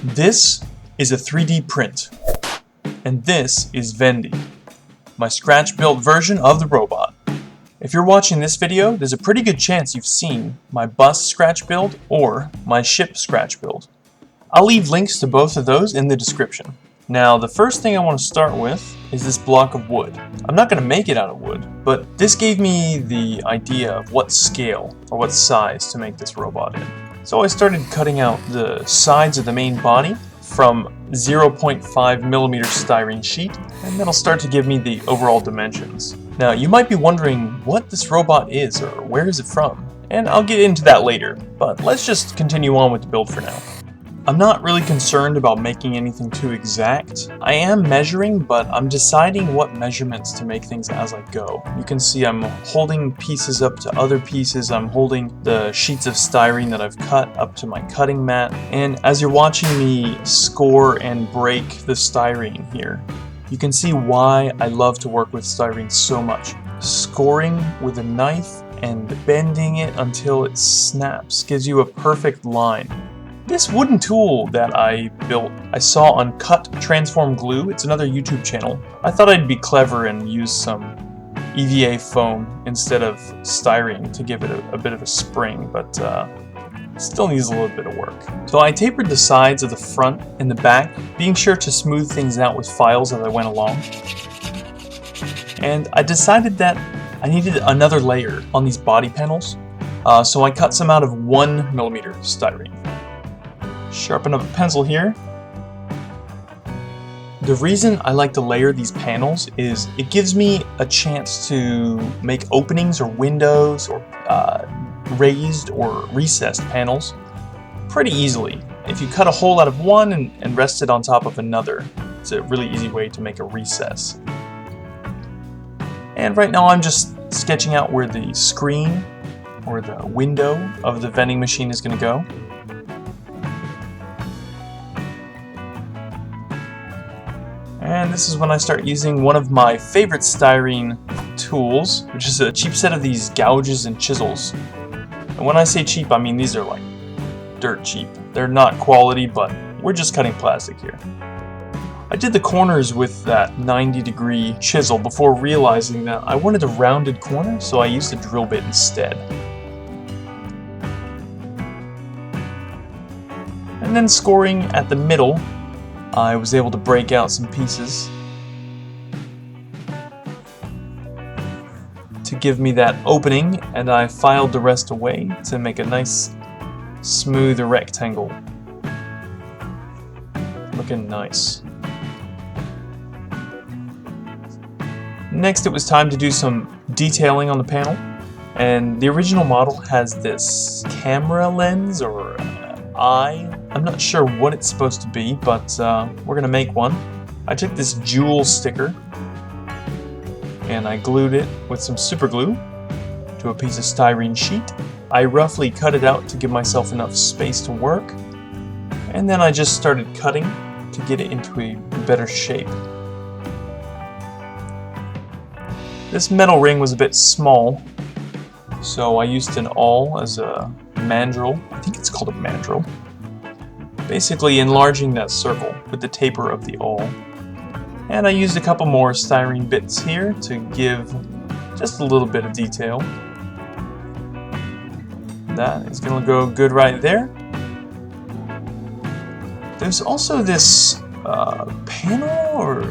This is a 3D print, and this is Vendy, my scratch-built version of the robot. If you're watching this video, there's a pretty good chance you've seen my bus scratch build or my ship scratch build. I'll leave links to both of those in the description. Now, the first thing I want to start with is this block of wood. I'm not going to make it out of wood, but this gave me the idea of what scale or what size to make this robot in. So I started cutting out the sides of the main body from 0.5 millimeter styrene sheet, and that'll start to give me the overall dimensions. Now, you might be wondering what this robot is or where is it from, and I'll get into that later, but let's just continue on with the build for now. I'm not really concerned about making anything too exact. I am measuring, but I'm deciding what measurements to make things as I go. You can see I'm holding pieces up to other pieces. I'm holding the sheets of styrene that I've cut up to my cutting mat. And as you're watching me score and break the styrene here, you can see why I love to work with styrene so much. Scoring with a knife and bending it until it snaps gives you a perfect line. This wooden tool that I built, I saw on Cut Transform Glue. It's another YouTube channel. I thought I'd be clever and use some EVA foam instead of styrene to give it a bit of a spring, but still needs a little bit of work. So I tapered the sides of the front and the back, being sure to smooth things out with files as I went along. And I decided that I needed another layer on these body panels, so I cut some out of 1 millimeter styrene. Sharpen up a pencil here. The reason I like to layer these panels is it gives me a chance to make openings or windows or raised or recessed panels pretty easily. If you cut a hole out of one and rest it on top of another, it's a really easy way to make a recess. And right now I'm just sketching out where the screen or the window of the vending machine is going to go. And this is when I start using one of my favorite styrene tools, which is a cheap set of these gouges and chisels. And when I say cheap, I mean these are like dirt cheap. They're not quality, but we're just cutting plastic here. I did the corners with that 90-degree chisel before realizing that I wanted a rounded corner, so I used a drill bit instead. And then scoring at the middle, I was able to break out some pieces to give me that opening, and I filed the rest away to make a nice smooth rectangle. Looking nice. Next, it was time to do some detailing on the panel, and the original model has this camera lens or eye. I'm not sure what it's supposed to be, but we're gonna make one. I took this jewel sticker and I glued it with some super glue to a piece of styrene sheet. I roughly cut it out to give myself enough space to work, and then I just started cutting to get it into a better shape. This metal ring was a bit small, so I used an awl as a mandrel. I think it's called a mandrel. Basically enlarging that circle with the taper of the awl. And I used a couple more styrene bits here to give just a little bit of detail. That is going to go good right there. There's also this panel, or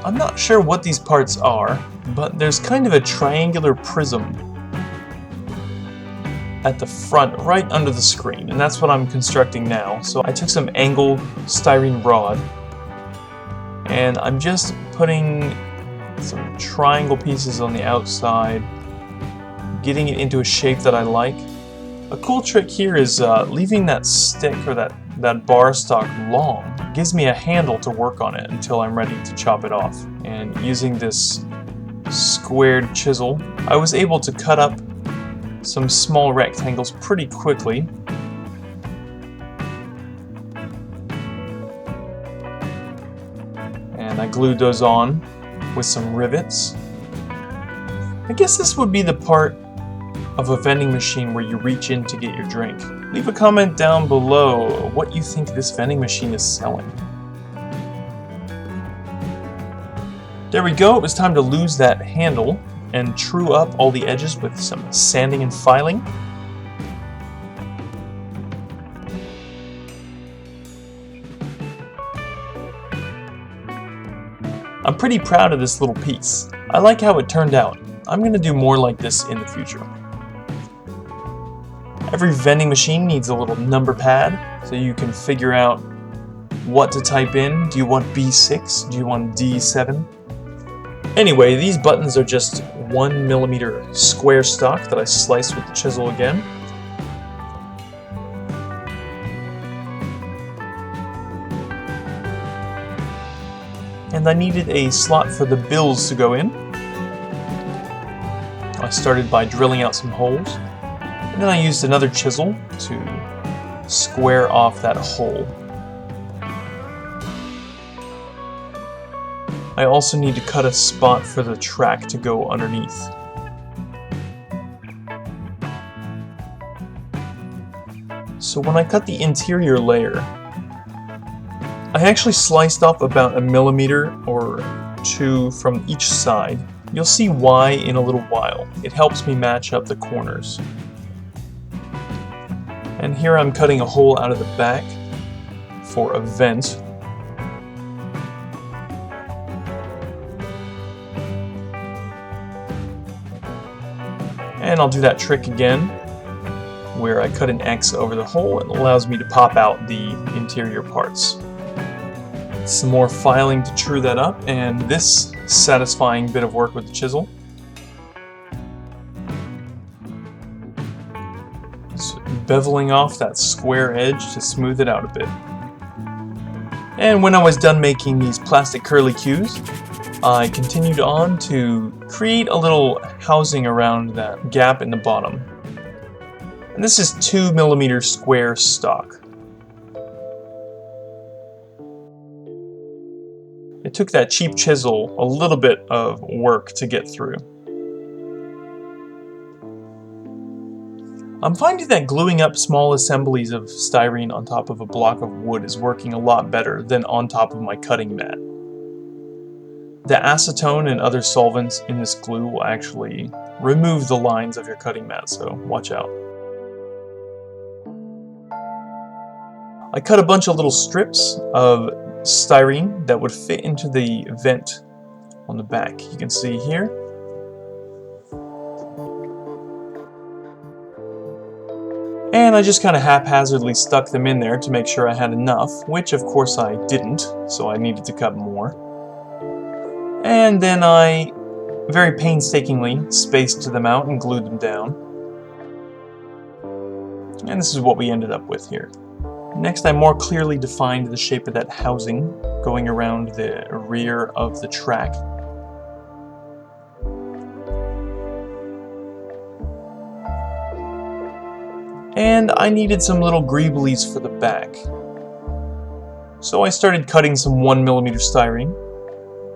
I'm not sure what these parts are, but there's kind of a triangular prism at the front, right under the screen, and that's what I'm constructing now. So I took some angled styrene rod, and I'm just putting some triangle pieces on the outside, getting it into a shape that I like. A cool trick here is leaving that stick or that bar stock long. It gives me a handle to work on it until I'm ready to chop it off. And using this squared chisel, I was able to cut up some small rectangles pretty quickly. And I glued those on with some rivets. I guess this would be the part of a vending machine where you reach in to get your drink. Leave a comment down below what you think this vending machine is selling. There we go, it was time to lose that handle and true up all the edges with some sanding and filing. I'm pretty proud of this little piece. I like how it turned out. I'm going to do more like this in the future. Every vending machine needs a little number pad so you can figure out what to type in. Do you want B6? Do you want D7? Anyway, these buttons are just 1mm square stock that I sliced with the chisel again. And I needed a slot for the bills to go in. I started by drilling out some holes, and then I used another chisel to square off that hole. I also need to cut a spot for the track to go underneath. So when I cut the interior layer, I actually sliced off about 1mm or 2 from each side. You'll see why in a little while. It helps me match up the corners. And here I'm cutting a hole out of the back for a vent. And I'll do that trick again, where I cut an X over the hole and it allows me to pop out the interior parts. Some more filing to true that up, and this satisfying bit of work with the chisel. So beveling off that square edge to smooth it out a bit. And when I was done making these plastic curly cues, I continued on to create a little housing around that gap in the bottom. And this is 2mm square stock. It took that cheap chisel a little bit of work to get through. I'm finding that gluing up small assemblies of styrene on top of a block of wood is working a lot better than on top of my cutting mat. The acetone and other solvents in this glue will actually remove the lines of your cutting mat, so watch out. I cut a bunch of little strips of styrene that would fit into the vent on the back. You can see here. And I just kind of haphazardly stuck them in there to make sure I had enough, which of course I didn't, so I needed to cut more. And then I very painstakingly spaced them out and glued them down. And this is what we ended up with here. Next, I more clearly defined the shape of that housing going around the rear of the track. And I needed some little greeblies for the back. So I started cutting some 1mm styrene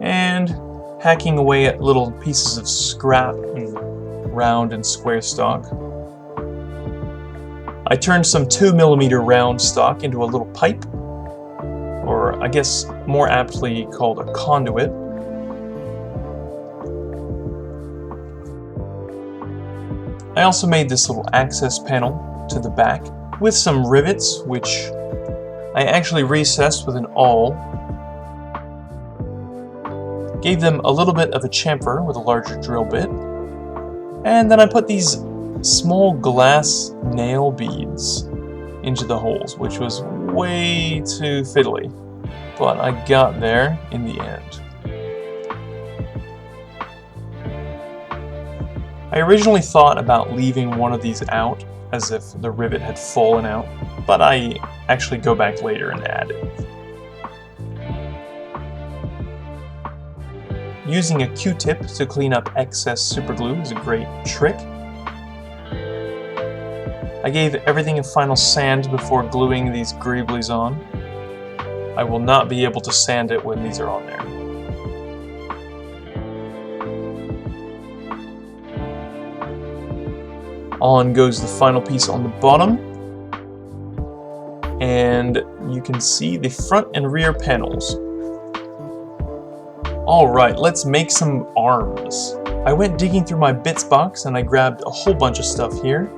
and hacking away at little pieces of scrap and round and square stock. I turned some 2mm round stock into a little pipe, or I guess more aptly called a conduit. I also made this little access panel to the back with some rivets, which I actually recessed with an awl. Gave them a little bit of a chamfer with a larger drill bit. And then I put these small glass nail beads into the holes, which was way too fiddly, but I got there in the end. I originally thought about leaving one of these out as if the rivet had fallen out, but I actually go back later and add it. Using a Q-tip to clean up excess superglue is a great trick. I gave everything a final sand before gluing these greeblies on. I will not be able to sand it when these are on there. On goes the final piece on the bottom, and you can see the front and rear panels. Alright, let's make some arms. I went digging through my bits box and I grabbed a whole bunch of stuff here.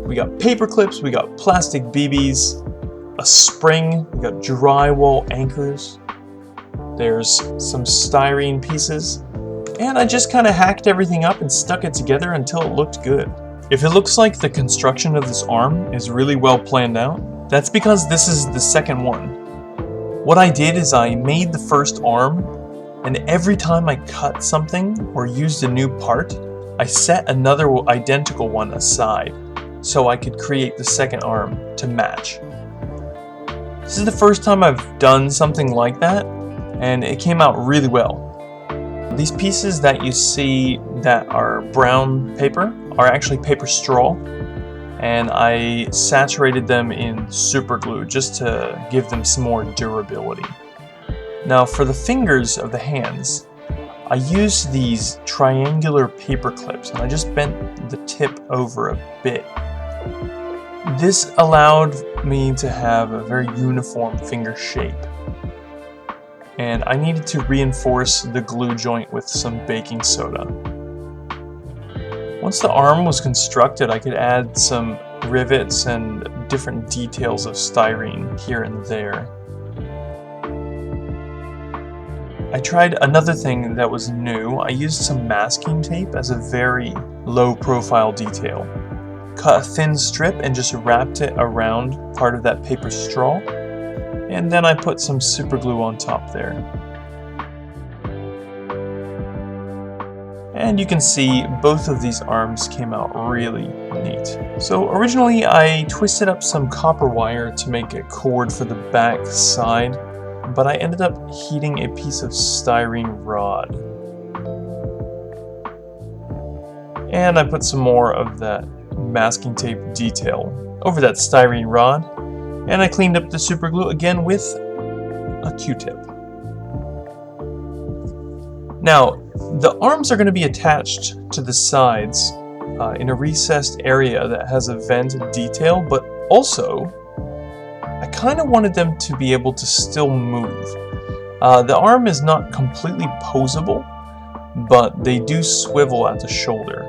We got paper clips, we got plastic BBs, a spring, we got drywall anchors, there's some styrene pieces, and I just kind of hacked everything up and stuck it together until it looked good. If it looks like the construction of this arm is really well planned out, that's because this is the second one. What I did is I made the first arm, and every time I cut something or used a new part, I set another identical one aside so I could create the second arm to match. This is the first time I've done something like that, and it came out really well. These pieces that you see that are brown paper are actually paper straw, and I saturated them in super glue just to give them some more durability. Now for the fingers of the hands, I used these triangular paper clips and I just bent the tip over a bit. This allowed me to have a very uniform finger shape. And I needed to reinforce the glue joint with some baking soda. Once the arm was constructed, I could add some rivets and different details of styrene here and there. I tried another thing that was new. I used some masking tape as a very low profile detail. Cut a thin strip and just wrapped it around part of that paper straw. And then I put some super glue on top there. And you can see both of these arms came out really neat. So originally I twisted up some copper wire to make a cord for the back side, but I ended up heating a piece of styrene rod. And I put some more of that masking tape detail over that styrene rod. And I cleaned up the super glue again with a Q-tip. Now, the arms are going to be attached to the sides in a recessed area that has a vent detail, but also I kind of wanted them to be able to still move. The arm is not completely posable, but they do swivel at the shoulder.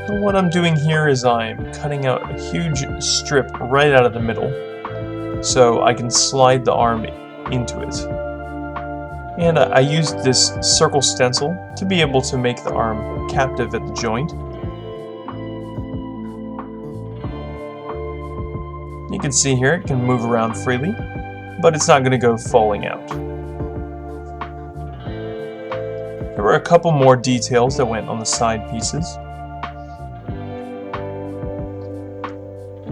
So what I'm doing here is I'm cutting out a huge strip right out of the middle so I can slide the arm into it. And I used this circle stencil to be able to make the arm captive at the joint. You can see here it can move around freely, but it's not going to go falling out. There were a couple more details that went on the side pieces.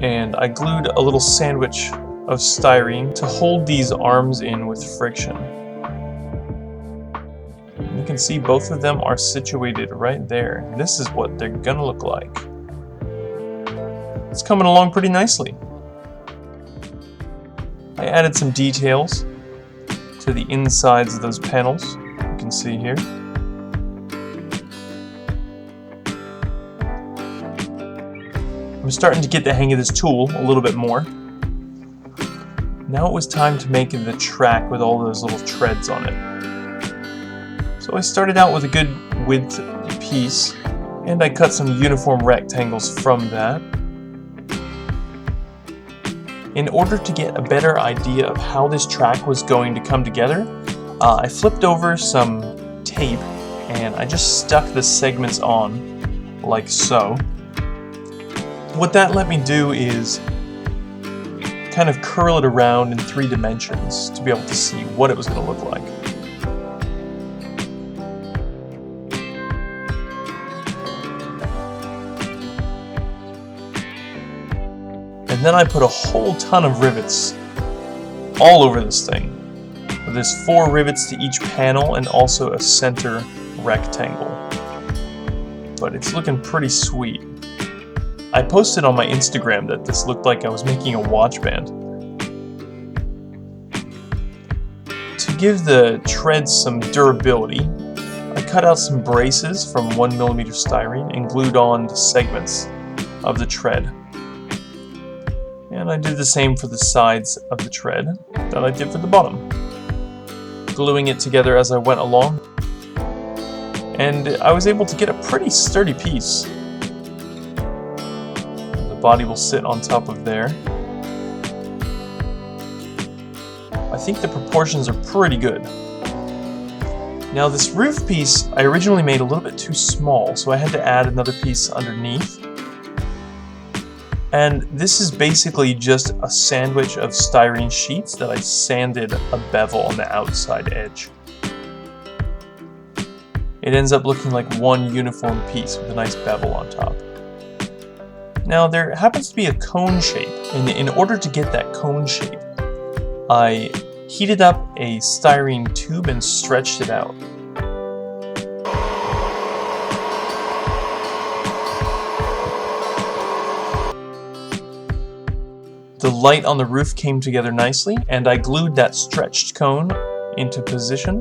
And I glued a little sandwich of styrene to hold these arms in with friction. You can see both of them are situated right there. This is what they're gonna look like. It's coming along pretty nicely. I added some details to the insides of those panels, you can see here. I'm starting to get the hang of this tool a little bit more. Now it was time to make the track with all those little treads on it. So I started out with a good width piece, and I cut some uniform rectangles from that. In order to get a better idea of how this track was going to come together, I flipped over some tape and I just stuck the segments on like so. What that let me do is kind of curl it around in 3 dimensions to be able to see what it was going to look like. And then I put a whole ton of rivets all over this thing. There's 4 rivets to each panel and also a center rectangle. But it's looking pretty sweet. I posted on my Instagram that this looked like I was making a watch band. To give the treads some durability, I cut out some braces from 1mm styrene and glued on the segments of the tread. And I did the same for the sides of the tread that I did for the bottom, gluing it together as I went along. And I was able to get a pretty sturdy piece. The body will sit on top of there. I think the proportions are pretty good. Now this roof piece I originally made a little bit too small, so I had to add another piece underneath. And this is basically just a sandwich of styrene sheets that I sanded a bevel on the outside edge. It ends up looking like one uniform piece with a nice bevel on top. Now there happens to be a cone shape, and in order to get that cone shape, I heated up a styrene tube and stretched it out. The light on the roof came together nicely, and I glued that stretched cone into position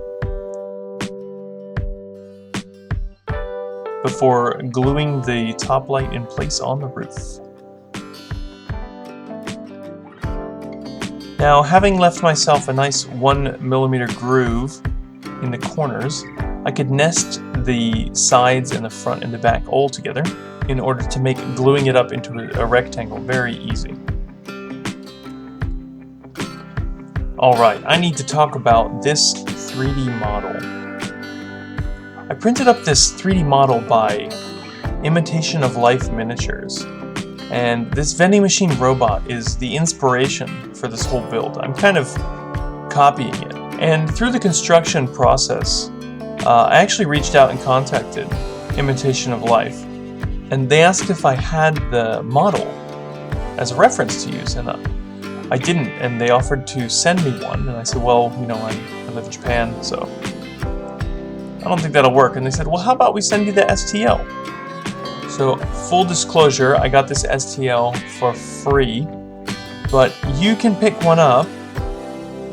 before gluing the top light in place on the roof. Now, having left myself a nice 1mm groove in the corners, I could nest the sides and the front and the back all together in order to make gluing it up into a rectangle very easy. Alright, I need to talk about this 3D model. I printed up this 3D model by Imitation of Life Miniatures, and this vending machine robot is the inspiration for this whole build. I'm kind of copying it, and through the construction process, I actually reached out and contacted Imitation of Life, and they asked if I had the model as a reference to use, and I didn't, and they offered to send me one, and I said, well, you know, I live in Japan, so I don't think that'll work. And they said, well, how about we send you the STL? So, full disclosure, I got this STL for free, but you can pick one up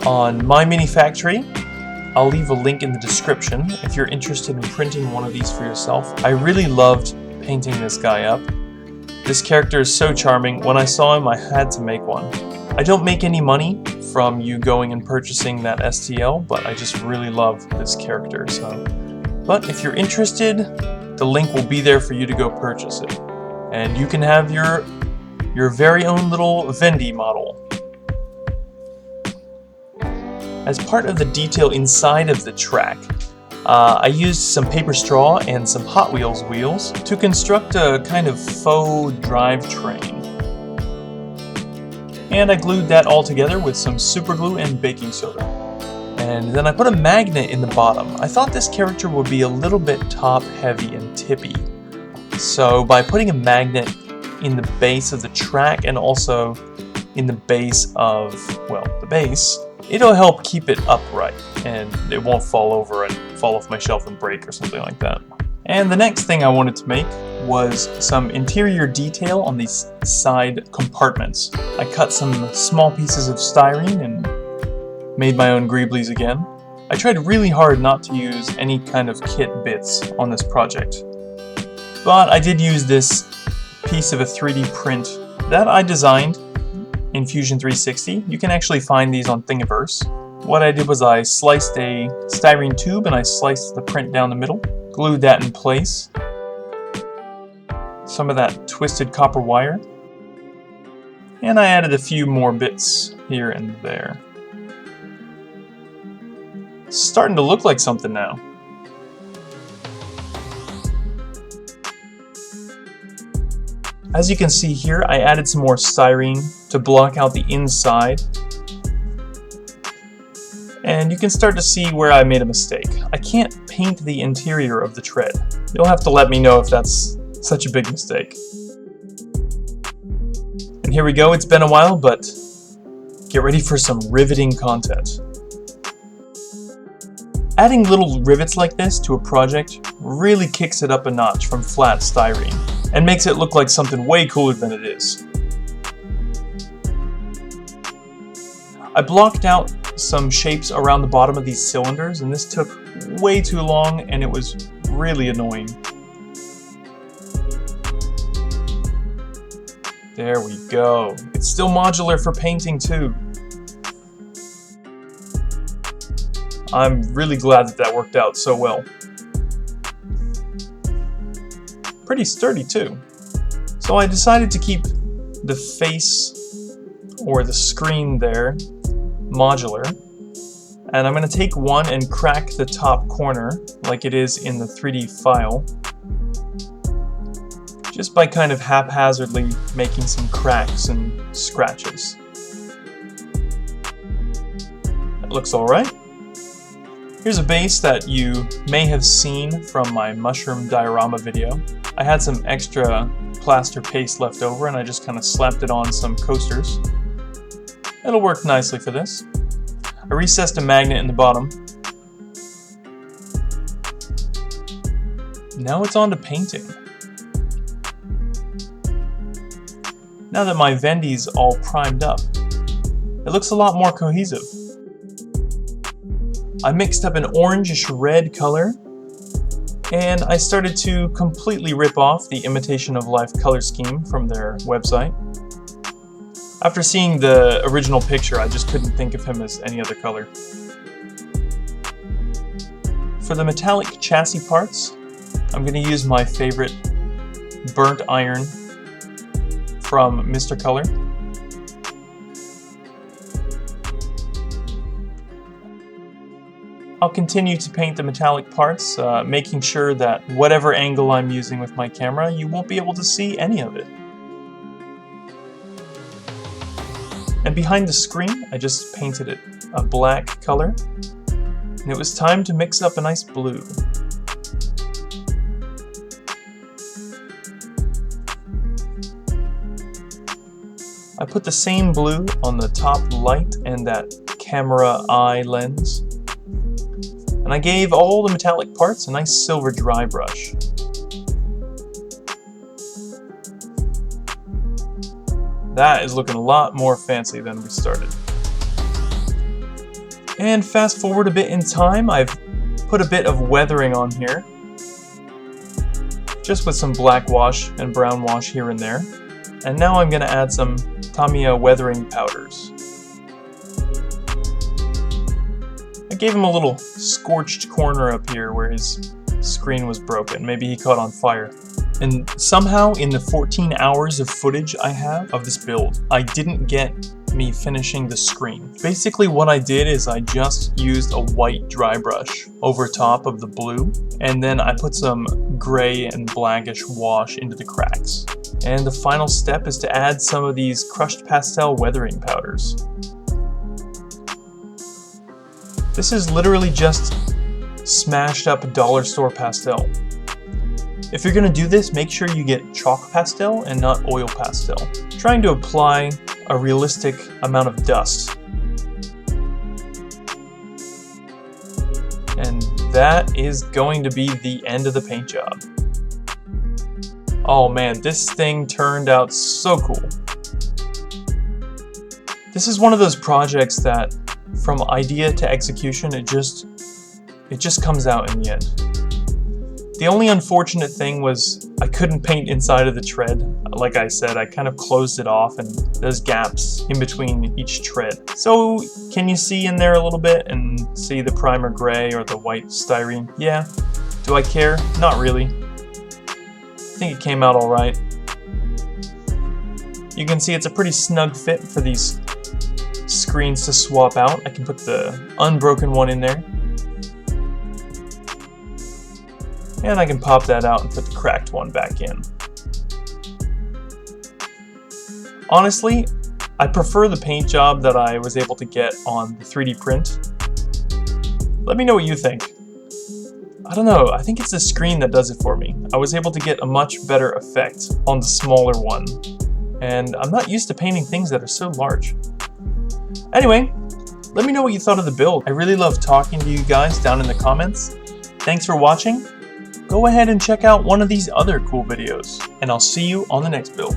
on My Mini Factory. I'll leave a link in the description if you're interested in printing one of these for yourself. I really loved painting this guy up. This character is so charming. When I saw him, I had to make one. I don't make any money from you going and purchasing that STL, but I just really love this character. But if you're interested, the link will be there for you to go purchase it. And you can have your very own little Vendy model. As part of the detail inside of the track, I used some paper straw and some Hot Wheels wheels to construct a kind of faux drivetrain. And I glued that all together with some super glue and baking soda. And then I put a magnet in the bottom. I thought this character would be a little bit top heavy and tippy. So by putting a magnet in the base of the track and also in the base of, well, the base, it'll help keep it upright and it won't fall over and fall off my shelf and break or something like that. And the next thing I wanted to make was some interior detail on these side compartments. I cut some small pieces of styrene and made my own greeblies again. I tried really hard not to use any kind of kit bits on this project. But I did use this piece of a 3D print that I designed in Fusion 360. You can actually find these on Thingiverse. What I did was I sliced a styrene tube and I sliced the print down the middle, glued that in place, some of that twisted copper wire, and I added a few more bits here and there. It's starting to look like something now. As you can see here, I added some more styrene to block out the inside. And you can start to see where I made a mistake. I can't paint the interior of the tread. You'll have to let me know if that's such a big mistake. And here we go, it's been a while, but get ready for some riveting content. Adding little rivets like this to a project really kicks it up a notch from flat styrene and makes it look like something way cooler than it is. I blocked out some shapes around the bottom of these cylinders, and this took way too long and it was really annoying. There we go. It's still modular for painting too. I'm really glad that that worked out so well. Pretty sturdy too. So I decided to keep the face or the screen there modular, and I'm going to take one and crack the top corner like it is in the 3D file, just by kind of haphazardly making some cracks and scratches. That looks alright. Here's a base that you may have seen from my mushroom diorama video. I had some extra plaster paste left over and I just kind of slapped it on some coasters. It'll work nicely for this. I recessed a magnet in the bottom. Now it's on to painting. Now that my Vendy's all primed up, it looks a lot more cohesive. I mixed up an orangish red color, and I started to completely rip off the Imitation of Life color scheme from their website. After seeing the original picture, I just couldn't think of him as any other color. For the metallic chassis parts, I'm going to use my favorite burnt iron from Mr. Color. I'll continue to paint the metallic parts, making sure that whatever angle I'm using with my camera, you won't be able to see any of it. And behind the screen, I just painted it a black color, and it was time to mix up a nice blue. I put the same blue on the top light and that camera eye lens. And I gave all the metallic parts a nice silver dry brush. That is looking a lot more fancy than we started. And fast forward a bit in time, I've put a bit of weathering on here. Just with some black wash and brown wash here and there. And now I'm going to add some Tamiya weathering powders. I gave him a little scorched corner up here where his screen was broken. Maybe he caught on fire. And somehow in the 14 hours of footage I have of this build, I didn't get me finishing the screen. Basically what I did is I just used a white dry brush over top of the blue, and then I put some gray and blackish wash into the cracks. And the final step is to add some of these crushed pastel weathering powders. This is literally just smashed up dollar store pastel. If you're going to do this, make sure you get chalk pastel and not oil pastel, trying to apply a realistic amount of dust. And that is going to be the end of the paint job. Oh man, this thing turned out so cool. This is one of those projects that from idea to execution, it just comes out in the end. The only unfortunate thing was I couldn't paint inside of the tread. Like I said, I kind of closed it off and there's gaps in between each tread. So can you see in there a little bit and see the primer gray or the white styrene? Yeah. Do I care? Not really. I think it came out alright. You can see it's a pretty snug fit for these screens to swap out. I can put the unbroken one in there. And I can pop that out and put the cracked one back in. Honestly, I prefer the paint job that I was able to get on the 3D print. Let me know what you think. I don't know, I think it's the screen that does it for me. I was able to get a much better effect on the smaller one. And I'm not used to painting things that are so large. Anyway, let me know what you thought of the build. I really love talking to you guys down in the comments. Thanks for watching. Go ahead and check out one of these other cool videos, and I'll see you on the next build.